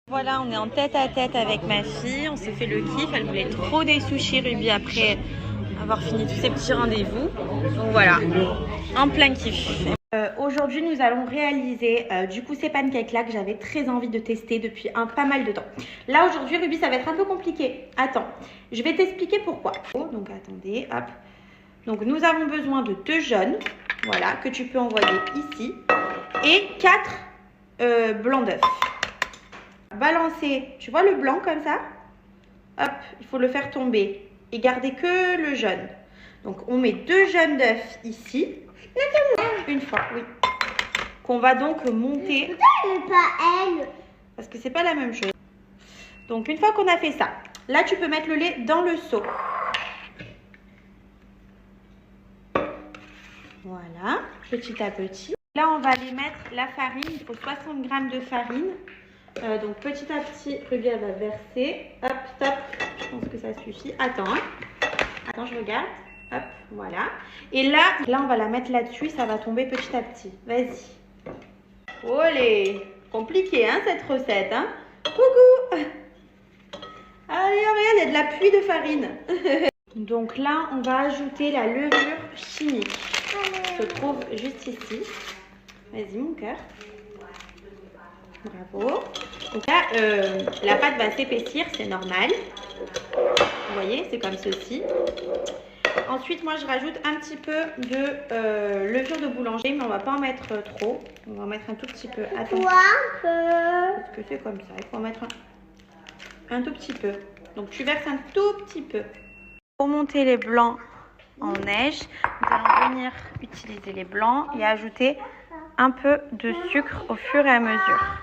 Voilà, on est en tête à tête avec ma fille, on s'est fait le kiff, elle voulait trop des sushis Ruby après avoir fini tous ses petits rendez-vous. Donc voilà, en plein kiff. Aujourd'hui, nous allons réaliser du coup ces pancakes là que j'avais très envie de tester depuis pas mal de temps. Là aujourd'hui, Ruby, ça va être un peu compliqué. Attends, je vais t'expliquer pourquoi. Donc attendez, hop. Donc nous avons besoin de 2 jaunes, voilà, que tu peux envoyer ici, et 4 blancs d'œufs. Balancer, tu vois le blanc comme ça? Hop, il faut le faire tomber et garder que le jaune. Donc on met 2 jaunes d'œufs ici. Une fois, oui. Qu'on va donc monter. Pourquoi pas elle? Parce que c'est pas la même chose. Donc une fois qu'on a fait ça, là tu peux mettre le lait dans le seau. Voilà, petit à petit. Là on va aller mettre la farine, il faut 60 g de farine. Donc petit à petit, Ruby elle va verser. Hop, stop, je pense que ça suffit. Attends, hein. Attends, je regarde. Hop, voilà. Et là on va la mettre là-dessus, ça va tomber petit à petit. Vas-y. Olé, compliqué hein cette recette, hein. Coucou. Allez, regarde, il y a de la pluie de farine. Donc là, on va ajouter la levure chimique. Se trouve juste ici. Vas-y mon cœur. Bravo. Donc là, la pâte va s'épaissir, c'est normal. Vous voyez, c'est comme ceci. Ensuite, moi, je rajoute un petit peu de levure de boulanger, mais on va pas en mettre trop. On va en mettre un tout petit peu. Attends. Parce que c'est comme ça. Il faut en mettre un tout petit peu. Donc, tu verses un tout petit peu. Pour monter les blancs en neige, nous allons venir utiliser les blancs et ajouter un peu de sucre au fur et à mesure.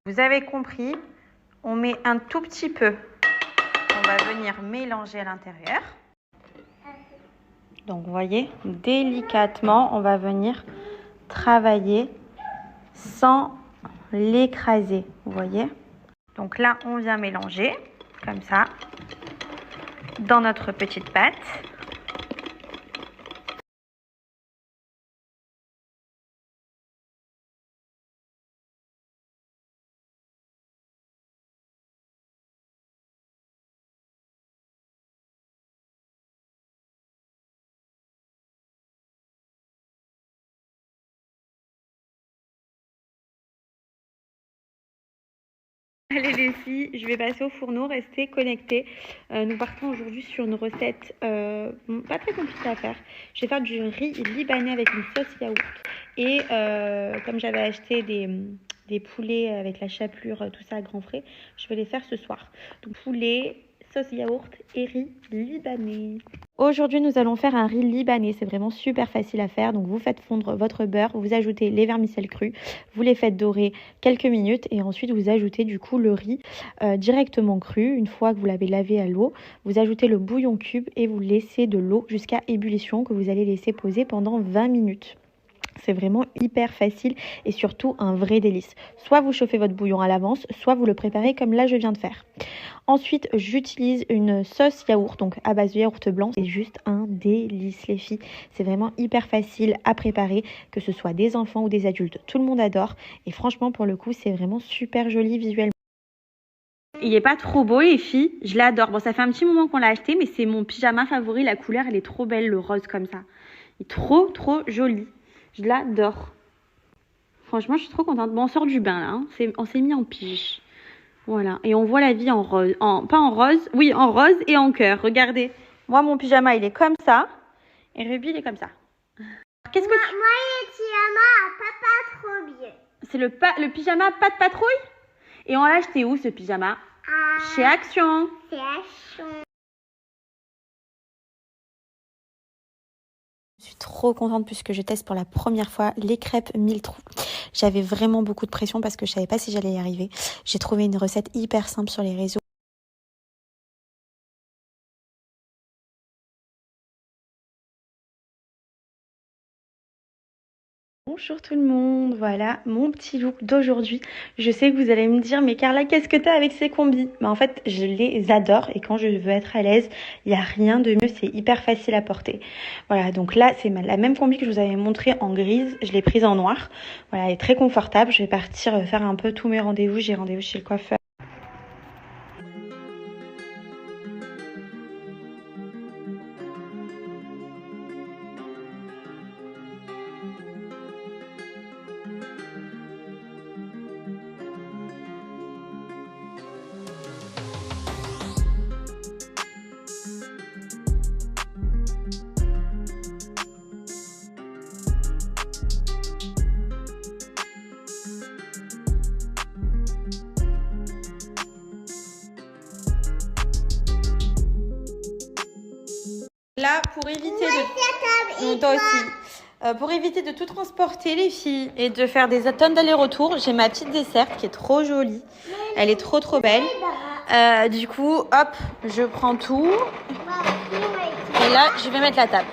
Vous avez compris, on met un tout petit peu. On va venir mélanger à l'intérieur. Donc, vous voyez, délicatement, on va venir travailler sans l'écraser. Vous voyez? Donc là, on vient mélanger, comme ça, dans notre petite pâte. Allez les filles, je vais passer au fourneau, restez connectés. Nous partons aujourd'hui sur une recette pas très compliquée à faire. Je vais faire du riz libanais avec une sauce yaourt. Et comme j'avais acheté des poulets avec la chapelure, tout ça à grands frais, je vais les faire ce soir. Donc poulet, sauce yaourt et riz libanais. Aujourd'hui, nous allons faire un riz libanais. C'est vraiment super facile à faire. Donc, vous faites fondre votre beurre, vous ajoutez les vermicelles crus, vous les faites dorer quelques minutes et ensuite vous ajoutez du coup le riz directement cru. Une fois que vous l'avez lavé à l'eau, vous ajoutez le bouillon cube et vous laissez de l'eau jusqu'à ébullition que vous allez laisser poser pendant 20 minutes. C'est vraiment hyper facile et surtout un vrai délice. Soit vous chauffez votre bouillon à l'avance, soit vous le préparez comme là je viens de faire. Ensuite, j'utilise une sauce yaourt, donc à base de yaourt blanc. C'est juste un délice les filles. C'est vraiment hyper facile à préparer, que ce soit des enfants ou des adultes. Tout le monde adore et franchement pour le coup c'est vraiment super joli visuellement. Il est pas trop beau les filles, je l'adore. Bon ça fait un petit moment qu'on l'a acheté mais c'est mon pyjama favori. La couleur elle est trop belle, le rose comme ça. Il est trop joli. Je l'adore. Franchement, je suis trop contente. Bon, on sort du bain là. Hein. On s'est mis en pige. Voilà. Et on voit la vie en rose. Pas en rose. Oui, en rose et en cœur. Regardez. Moi, mon pyjama, il est comme ça. Et Ruby, il est comme ça. Qu'est-ce que tu... Moi, le pyjama, papa trop bien. C'est le pyjama pas de patrouille? Et on l'a acheté où ce pyjama? Chez Action. C'est Action. Je suis trop contente puisque je teste pour la première fois les crêpes 1000 trous. J'avais vraiment beaucoup de pression parce que je savais pas si j'allais y arriver. J'ai trouvé une recette hyper simple sur les réseaux. Bonjour tout le monde, voilà mon petit look d'aujourd'hui. Je sais que vous allez me dire, mais Carla, qu'est-ce que t'as avec ces combis? En fait, je les adore et quand je veux être à l'aise, il n'y a rien de mieux, c'est hyper facile à porter. Voilà, donc là, c'est la même combi que je vous avais montré en grise, je l'ai prise en noir. Voilà, elle est très confortable, je vais partir faire un peu tous mes rendez-vous, j'ai rendez-vous chez le coiffeur. Là, pour éviter de... Non, toi aussi. Pour éviter de tout transporter les filles et de faire des tonnes d'allers-retours, j'ai ma petite desserte qui est trop jolie. Elle est trop belle. Du coup, hop, je prends tout. Et là, je vais mettre la table.